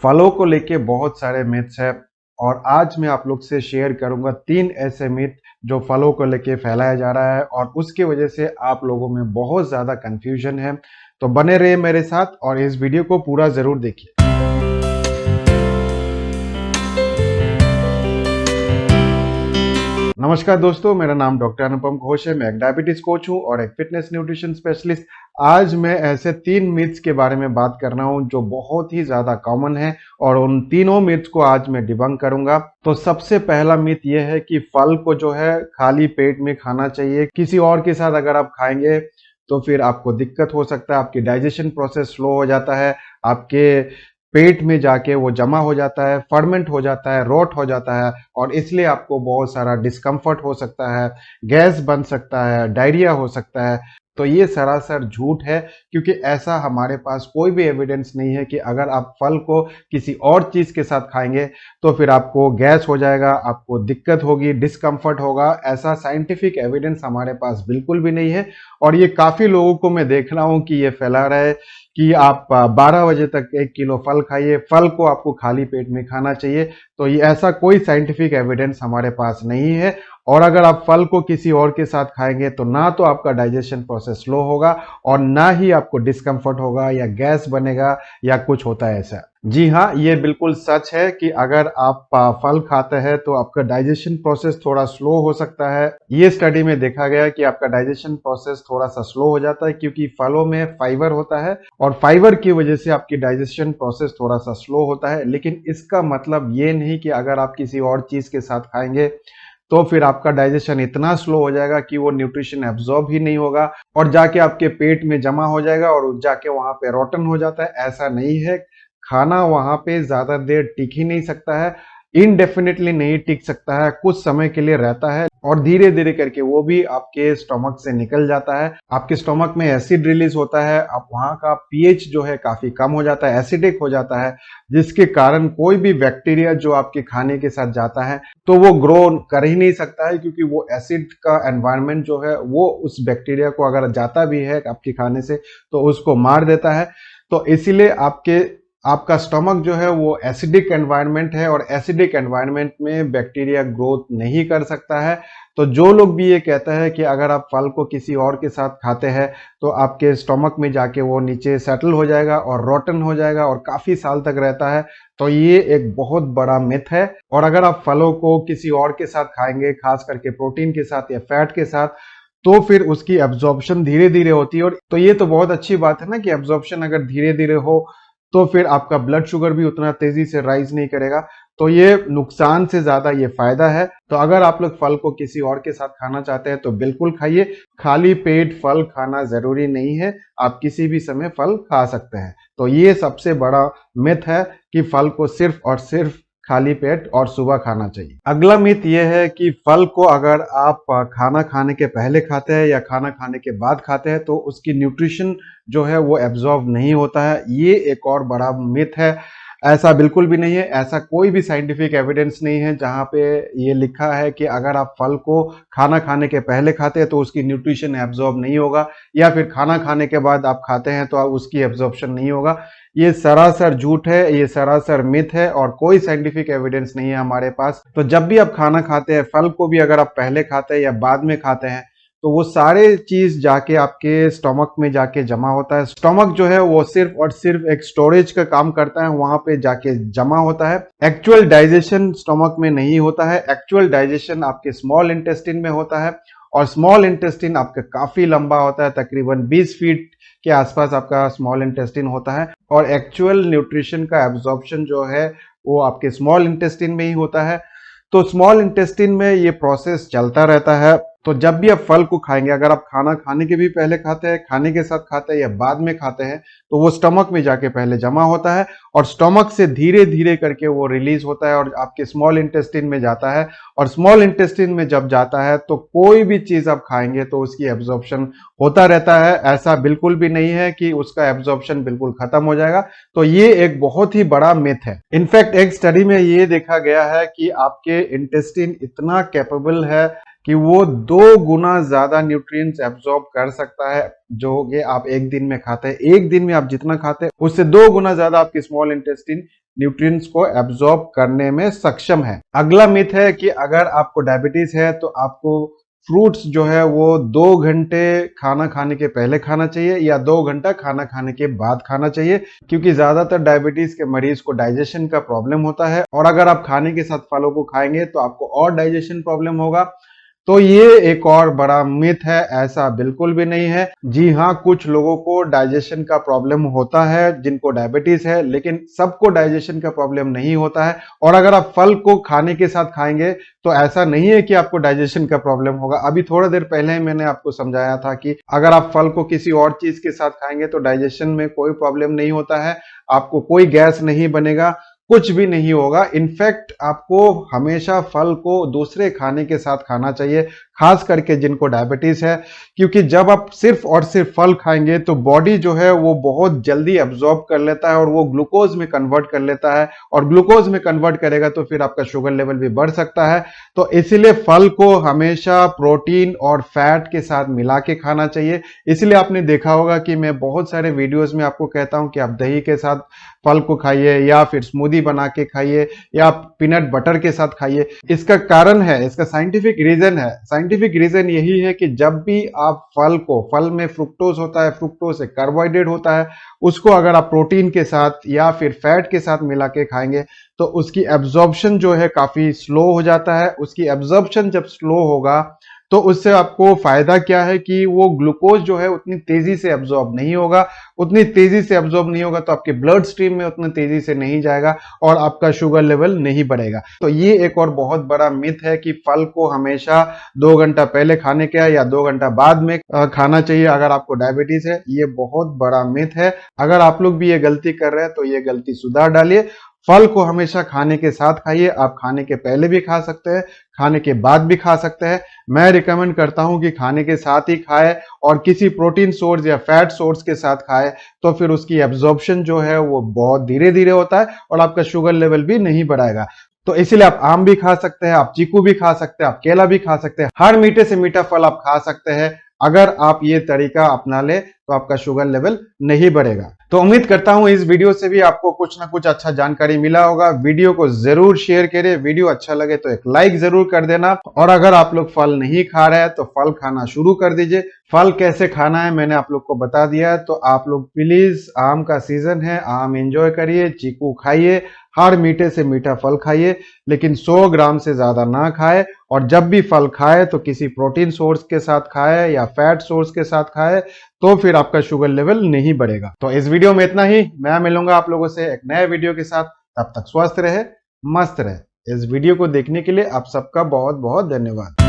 फलों को लेके बहुत सारे मिथ्स है और आज मैं आप लोग से शेयर करूंगा 3 ऐसे मिथ जो फलों को लेके फैलाया जा रहा है और उसकी वजह से आप लोगों में बहुत ज्यादा कंफ्यूजन है। तो बने रहिए मेरे साथ और इस वीडियो को पूरा जरूर देखिए। नमस्कार दोस्तों, मेरा नाम डॉक्टर अनुपम घोष है। मैं एक डायबिटीज कोच हूं और एक फिटनेस न्यूट्रिशन स्पेशलिस्ट। आज मैं ऐसे 3 मिथ्स के बारे में बात कर रहा हूं जो बहुत ही ज्यादा कॉमन है और उन तीनों मिथ्स को आज मैं डिबंक करूंगा। तो सबसे पहला मिथ यह है कि फल को जो है खाली पेट में खाना चाहिए। किसी और के साथ अगर आप खाएंगे तो फिर आपको दिक्कत हो सकता है, आपकी डाइजेशन प्रोसेस स्लो हो जाता है, आपके पेट में जाके वो जमा हो जाता है, फर्मेंट हो जाता है, रोट हो जाता है और इसलिए आपको बहुत सारा डिस्कम्फर्ट हो सकता है, गैस बन सकता है, डायरिया हो सकता है। तो ये सरासर झूठ है, क्योंकि ऐसा हमारे पास कोई भी एविडेंस नहीं है कि अगर आप फल को किसी और चीज के साथ खाएंगे तो फिर आपको गैस हो जाएगा, आपको दिक्कत होगी, डिस्कम्फर्ट होगा। ऐसा साइंटिफिक एविडेंस हमारे पास बिल्कुल भी नहीं है और ये काफी लोगों को मैं देख रहा हूं कि ये फैला रहा है कि आप 12 बजे तक 1 किलो फल खाइए, फल को आपको खाली पेट में खाना चाहिए। तो ये ऐसा कोई साइंटिफिक एविडेंस हमारे पास नहीं है। और अगर आप फल को किसी और के साथ खाएंगे तो ना तो आपका डाइजेशन प्रोसेस स्लो होगा और ना ही आपको डिस्कम्फर्ट होगा या गैस बनेगा या कुछ होता है ऐसा। जी हाँ, ये बिल्कुल सच है कि अगर आप फल खाते हैं तो आपका डाइजेशन प्रोसेस थोड़ा स्लो हो सकता है। ये स्टडी में देखा गया कि आपका डाइजेशन प्रोसेस थोड़ा सा स्लो हो जाता है क्योंकि फलों में फाइबर होता है और फाइबर की वजह से आपकी डाइजेशन प्रोसेस थोड़ा सा स्लो होता है। लेकिन इसका मतलब ये नहीं कि अगर आप किसी और चीज के साथ खाएंगे तो फिर आपका डाइजेशन इतना स्लो हो जाएगा कि वो न्यूट्रिशन एब्जॉर्ब ही नहीं होगा और जाके आपके पेट में जमा हो जाएगा और जाके वहां पे रोटन हो जाता है। ऐसा नहीं है। खाना वहां पे ज्यादा देर टिक ही नहीं सकता है, इनडेफिनेटली नहीं टिक सकता है, कुछ समय के लिए रहता है और धीरे धीरे करके वो भी आपके स्टोमक से निकल जाता है। आपके स्टोमक में एसिड रिलीज होता है, आप वहां का पीएच जो है काफी कम हो जाता है, एसिडिक हो जाता है, जिसके कारण कोई भी बैक्टीरिया जो आपके खाने के साथ जाता है तो वो ग्रो कर ही नहीं सकता है, क्योंकि वो एसिड का एनवायरनमेंट जो है वो उस बैक्टीरिया को अगर जाता भी है आपके खाने से तो उसको मार देता है। तो इसीलिए आपका स्टमक जो है वो एसिडिक एनवायरनमेंट है और एसिडिक एनवायरनमेंट में बैक्टीरिया ग्रोथ नहीं कर सकता है। तो जो लोग भी ये कहता है कि अगर आप फल को किसी और के साथ खाते हैं तो आपके स्टमक में जाके वो नीचे सेटल हो जाएगा और रोटन हो जाएगा और काफी साल तक रहता है, तो ये एक बहुत बड़ा मिथ है। और अगर आप फलों को किसी और के साथ खाएंगे, खास करके प्रोटीन के साथ या फैट के साथ, तो फिर उसकी एब्जॉर्प्शन धीरे धीरे होती है। और तो ये तो बहुत अच्छी बात है ना कि एब्जॉर्प्शन अगर धीरे धीरे हो तो फिर आपका ब्लड शुगर भी उतना तेजी से राइज नहीं करेगा। तो ये नुकसान से ज्यादा ये फायदा है। तो अगर आप लोग फल को किसी और के साथ खाना चाहते हैं तो बिल्कुल खाइए। खाली पेट फल खाना जरूरी नहीं है, आप किसी भी समय फल खा सकते हैं। तो ये सबसे बड़ा मिथ है कि फल को सिर्फ और सिर्फ खाली पेट और सुबह खाना चाहिए। अगला मिथ यह है कि फल को अगर आप खाना खाने के पहले खाते हैं या खाना खाने के बाद खाते हैं तो उसकी न्यूट्रिशन जो है वो एब्जॉर्ब नहीं होता है। ये एक और बड़ा मिथ है। ऐसा बिल्कुल भी नहीं है। ऐसा कोई भी साइंटिफिक एविडेंस नहीं है जहां पे ये लिखा है कि अगर आप फल को खाना खाने के पहले खाते हैं तो उसकी न्यूट्रिशन एब्जॉर्ब नहीं होगा या फिर खाना खाने के बाद आप खाते हैं तो उसकी एब्जॉर्प्शन नहीं होगा। ये सरासर झूठ है, ये सरासर मिथ है और कोई साइंटिफिक एविडेंस नहीं है हमारे पास। तो जब भी आप खाना खाते हैं, फल को भी अगर आप पहले खाते हैं या बाद में खाते हैं, तो वो सारे चीज जाके आपके स्टोमक में जाके जमा होता है। स्टोमक जो है वो सिर्फ और सिर्फ एक स्टोरेज का काम करता है, वहां पे जाके जमा होता है। एक्चुअल डाइजेशन स्टोमक में नहीं होता है। एक्चुअल डाइजेशन आपके स्मॉल इंटेस्टिन में होता है और स्मॉल इंटेस्टिन आपका काफी लंबा होता है, तकरीबन 20 फीट के आसपास आपका स्मॉल इंटेस्टिन होता है और एक्चुअल न्यूट्रिशन का एब्जॉर्प्शन जो है वो आपके स्मॉल इंटेस्टिन में ही होता है। तो स्मॉल इंटेस्टिन में ये प्रोसेस चलता रहता है। तो जब भी आप फल को खाएंगे, अगर आप खाना खाने के भी पहले खाते हैं, खाने के साथ खाते हैं या बाद में खाते हैं, तो वो स्टमक में जाके पहले जमा होता है और स्टमक से धीरे धीरे करके वो रिलीज होता है और आपके स्मॉल इंटेस्टिन में जाता है। और स्मॉल इंटेस्टिन में जब जाता है तो कोई भी चीज आप खाएंगे तो उसकी एब्जॉर्प्शन होता रहता है। ऐसा बिल्कुल भी नहीं है कि उसका एब्जॉर्प्शन बिल्कुल खत्म हो जाएगा। तो ये एक बहुत ही बड़ा मिथ है। इनफैक्ट एक स्टडी में ये देखा गया है कि आपके इंटेस्टिन इतना कैपेबल है कि वो 2 गुना ज्यादा न्यूट्रिएंट्स एब्जॉर्ब कर सकता है जो कि आप एक दिन में खाते हैं। एक दिन में आप जितना खाते हैं उससे 2 गुना ज्यादा आपकी स्मॉल इंटेस्टाइन न्यूट्रिएंट्स को एब्जॉर्ब करने में सक्षम है। अगला मिथ है कि अगर आपको डायबिटीज है तो आपको फ्रूट्स जो है वो 2 घंटे खाना खाने के पहले खाना चाहिए या 2 घंटा खाना खाने के बाद खाना चाहिए, क्योंकि ज्यादातर डायबिटीज के मरीज को डाइजेशन का प्रॉब्लम होता है और अगर आप खाने के साथ फलों को खाएंगे तो आपको और डाइजेशन प्रॉब्लम होगा। तो ये एक और बड़ा मिथ है, ऐसा बिल्कुल भी नहीं है। जी हाँ, कुछ लोगों को डाइजेशन का प्रॉब्लम होता है जिनको डायबिटीज है, लेकिन सबको डाइजेशन का प्रॉब्लम नहीं होता है। और अगर आप फल को खाने के साथ खाएंगे तो ऐसा नहीं है कि आपको डाइजेशन का प्रॉब्लम होगा। अभी थोड़ा देर पहले मैंने आपको समझाया था कि अगर आप फल को किसी और चीज के साथ खाएंगे तो डाइजेशन में कोई प्रॉब्लम नहीं होता है, आपको कोई गैस नहीं बनेगा, कुछ भी नहीं होगा। इनफैक्ट आपको हमेशा फल को दूसरे खाने के साथ खाना चाहिए, खास करके जिनको डायबिटीज है, क्योंकि जब आप सिर्फ और सिर्फ फल खाएंगे तो बॉडी जो है वो बहुत जल्दी एब्जॉर्ब कर लेता है और वो ग्लूकोज में कन्वर्ट कर लेता है, और ग्लूकोज में कन्वर्ट करेगा तो फिर आपका शुगर लेवल भी बढ़ सकता है। तो इसीलिए फल को हमेशा प्रोटीन और फैट के साथ मिला के खाना चाहिए। इसलिए आपने देखा होगा कि मैं बहुत सारे वीडियोस में आपको कहता हूं कि आप दही के साथ फल को खाइए या फिर स्मूदी बना के खाइए या पीनट बटर के साथ खाइए। इसका कारण है, इसका साइंटिफिक रीजन है। साइंटिफिक रीजन यही है कि जब भी आप फल में फ्रुक्टोज होता है, फ्रुक्टोज एक कार्बोहाइड्रेट होता है, उसको अगर आप प्रोटीन के साथ या फिर फैट के साथ मिला के खाएंगे तो उसकी एब्जॉर्प्शन जो है काफी स्लो हो जाता है। उसकी एब्जॉर्प्शन जब स्लो होगा तो उससे आपको फायदा क्या है कि वो ग्लूकोज जो है उतनी तेजी से एब्जॉर्ब नहीं होगा। उतनी तेजी से एब्जॉर्ब नहीं होगा तो आपके ब्लड स्ट्रीम में उतनी तेजी से नहीं जाएगा और आपका शुगर लेवल नहीं बढ़ेगा। तो ये एक और बहुत बड़ा मिथ है कि फल को हमेशा 2 घंटा पहले खाने का या 2 घंटा बाद में खाना चाहिए अगर आपको डायबिटीज है। ये बहुत बड़ा मिथ है। अगर आप लोग भी ये गलती कर रहे हैं तो ये गलती सुधार डालिए। फल को हमेशा खाने के साथ खाइए। आप खाने के पहले भी खा सकते हैं, खाने के बाद भी खा सकते हैं। मैं रिकमेंड करता हूं कि खाने के साथ ही खाए और किसी प्रोटीन सोर्स या फैट सोर्स के साथ खाए, तो फिर उसकी एब्जॉर्प्शन जो है वो बहुत धीरे धीरे होता है और आपका शुगर लेवल भी नहीं बढ़ाएगा। तो इसीलिए आप आम भी खा सकते हैं, आप चीकू भी खा सकते हैं, आप केला भी खा सकते हैं, हर मीठे से मीठा फल आप खा सकते हैं। अगर आप ये तरीका अपना ले तो आपका शुगर लेवल नहीं बढ़ेगा। तो उम्मीद करता हूं इस वीडियो से भी आपको कुछ ना कुछ अच्छा जानकारी मिला होगा। वीडियो को जरूर शेयर करिए, वीडियो अच्छा लगे तो एक लाइक जरूर कर देना। और अगर आप लोग फल नहीं खा रहे हैं तो फल खाना शुरू कर दीजिए। फल कैसे खाना है मैंने आप लोग को बता दिया है, तो आप लोग प्लीज, आम का सीजन है, आम एंजॉय करिए, चीकू खाइए, हर मीठे से मीठा फल खाइए, लेकिन 100 ग्राम से ज्यादा ना खाए। और जब भी फल खाए तो किसी प्रोटीन सोर्स के साथ खाए या फैट सोर्स के साथ खाए, तो फिर आपका शुगर लेवल नहीं बढ़ेगा। तो इस वीडियो में इतना ही। मैं मिलूंगा आप लोगों से एक नए वीडियो के साथ। तब तक स्वस्थ रहे, मस्त रहे। इस वीडियो को देखने के लिए आप सबका बहुत बहुत धन्यवाद।